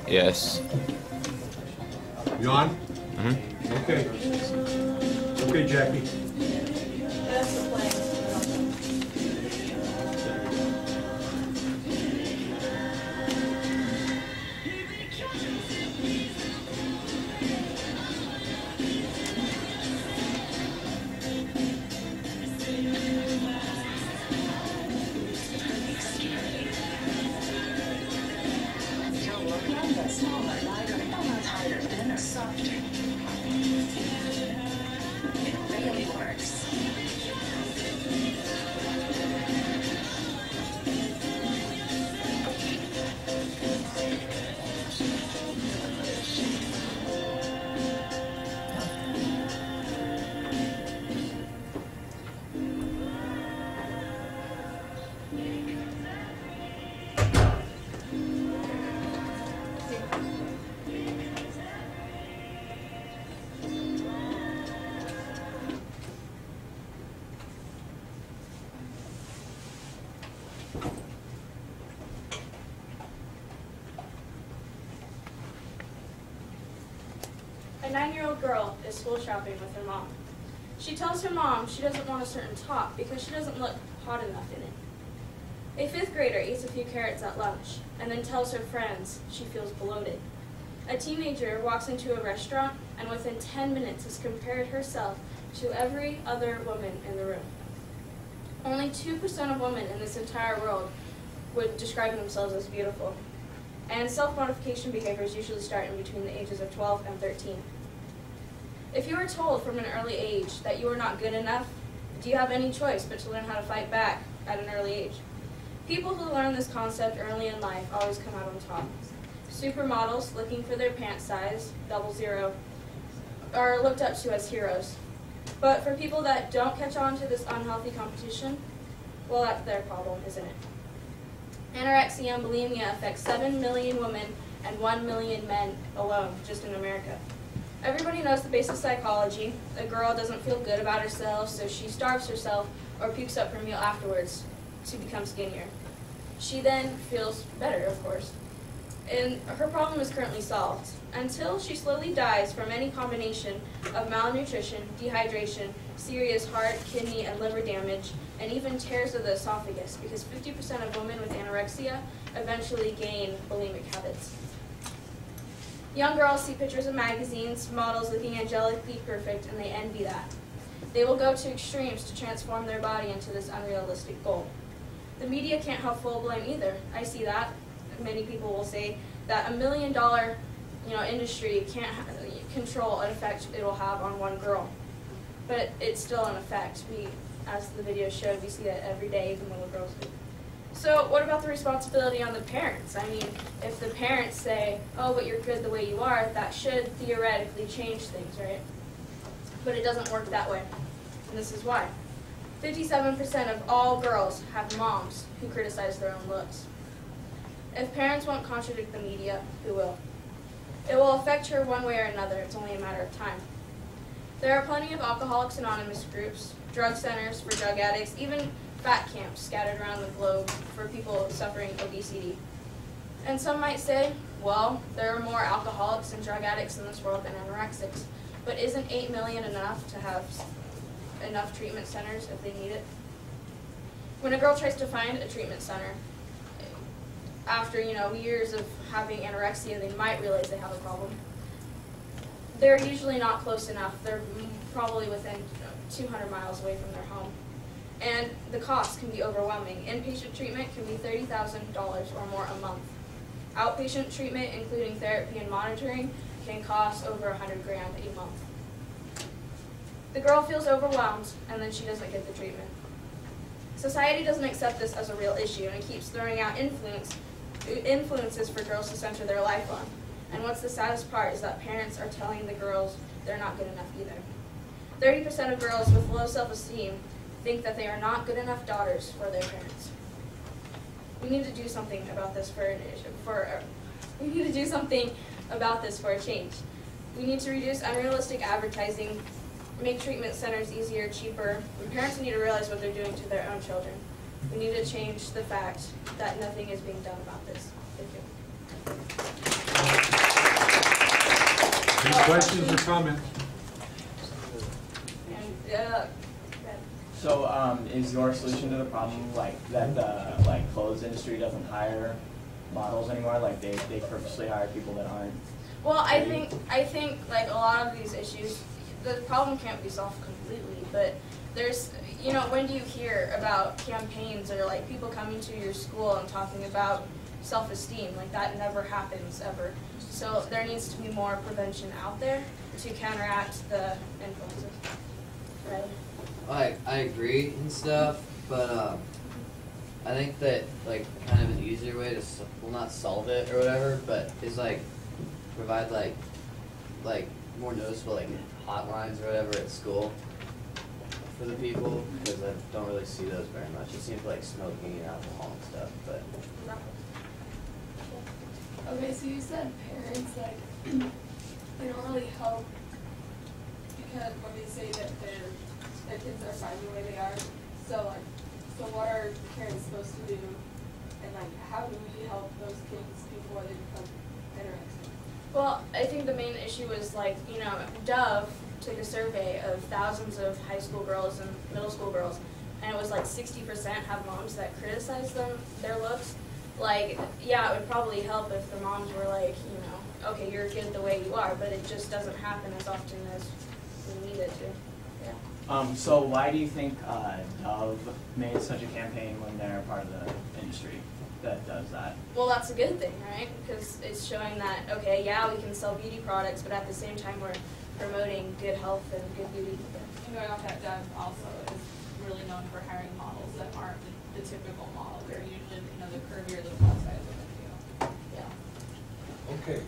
Yes. You on? Mm-hmm. Okay. Okay, Jackie. That's the plan. Smaller, lighter, almost harder, thinner, softer. It really works. A 9-year-old girl is school shopping with her mom. She tells her mom she doesn't want a certain top because she doesn't look hot enough in it. A 5th grader eats a few carrots at lunch and then tells her friends she feels bloated. A teenager walks into a restaurant and within 10 minutes has compared herself to every other woman in the room. Only 2% of women in this entire world would describe themselves as beautiful. And self-modification behaviors usually start in between the ages of 12 and 13. If you are told from an early age that you are not good enough, do you have any choice but to learn how to fight back at an early age? People who learn this concept early in life always come out on top. Supermodels looking for their pant size, 00, are looked up to as heroes. But for people that don't catch on to this unhealthy competition, well, that's their problem, isn't it? Anorexia and bulimia affects 7 million women and 1 million men alone, just in America. Everybody knows the basic psychology. A girl doesn't feel good about herself, so she starves herself or pukes up her meal afterwards to become skinnier. She then feels better, of course. And her problem is currently solved, until she slowly dies from any combination of malnutrition, dehydration, serious heart, kidney, and liver damage, and even tears of the esophagus, because 50% of women with anorexia eventually gain bulimic habits. Young girls see pictures in magazines, models looking angelically perfect, and they envy that. They will go to extremes to transform their body into this unrealistic goal. The media can't have full blame either. I see that. Many people will say that $1 million industry can't control an effect it will have on one girl. But it's still an effect. As the video showed, we see that every day, even little girls do. So what about the responsibility on the parents? I mean, if the parents say, oh, but you're good the way you are, that should theoretically change things, right? But it doesn't work that way. And this is why. 57% of all girls have moms who criticize their own looks. If parents won't contradict the media, who will? It will affect her one way or another. It's only a matter of time. There are plenty of Alcoholics Anonymous groups, drug centers for drug addicts, even fat camps scattered around the globe for people suffering obesity. And some might say, well, there are more alcoholics and drug addicts in this world than anorexics. But isn't 8 million enough to have enough treatment centers if they need it? When a girl tries to find a treatment center, after years of having anorexia, they might realize they have a problem. They're usually not close enough. They're probably within 200 miles away from their home. And the cost can be overwhelming. Inpatient treatment can be $30,000 or more a month. Outpatient treatment, including therapy and monitoring, can cost over $100,000 a month. The girl feels overwhelmed, and then she doesn't get the treatment. Society doesn't accept this as a real issue, and it keeps throwing out influences for girls to center their life on. And what's the saddest part is that parents are telling the girls they're not good enough either. 30% of girls with low self-esteem think that they are not good enough daughters for their parents. We need to do something about this for a change. We need to reduce unrealistic advertising, make treatment centers easier, cheaper, and parents need to realize what they're doing to their own children. We need to change the fact that nothing is being done about this. Thank you. questions or comments? And, So, is your solution to the problem like that the clothes industry doesn't hire models anymore? Like they purposely hire people that aren't? well, I think like a lot of these issues, the problem can't be solved completely, but there's, when do you hear about campaigns or like people coming to your school and talking about self-esteem? Like that never happens ever. So there needs to be more prevention out there to counteract the influences. Right? I agree and stuff, but I think that like kind of an easier way to not solve it or whatever, but is like provide like more noticeable like hotlines or whatever at school for the people, because I don't really see those very much. It seems like smoking and alcohol and stuff, but. Okay, so you said parents, like, they don't really help because when they say that their kids are fine the way they are. So, like, so what are parents supposed to do? And, like, how do we help those kids before they become anorexic? Well, I think the main issue is like, Dove took a survey of thousands of high school girls and middle school girls, and it was like 60% have moms that criticize their looks. Like, yeah, it would probably help if the moms were like, okay, you're good the way you are, but it just doesn't happen as often as we need it to. Yeah. So why do you think Dove made such a campaign when they're part of the industry that does that? Well, that's a good thing, right? Because it's showing that, okay, yeah, we can sell beauty products, but at the same time we're promoting good health and good beauty. And going off that, Dove also is really known for hiring models that aren't the typical model. They're usually, the curvier, the plus size women. Yeah. Okay.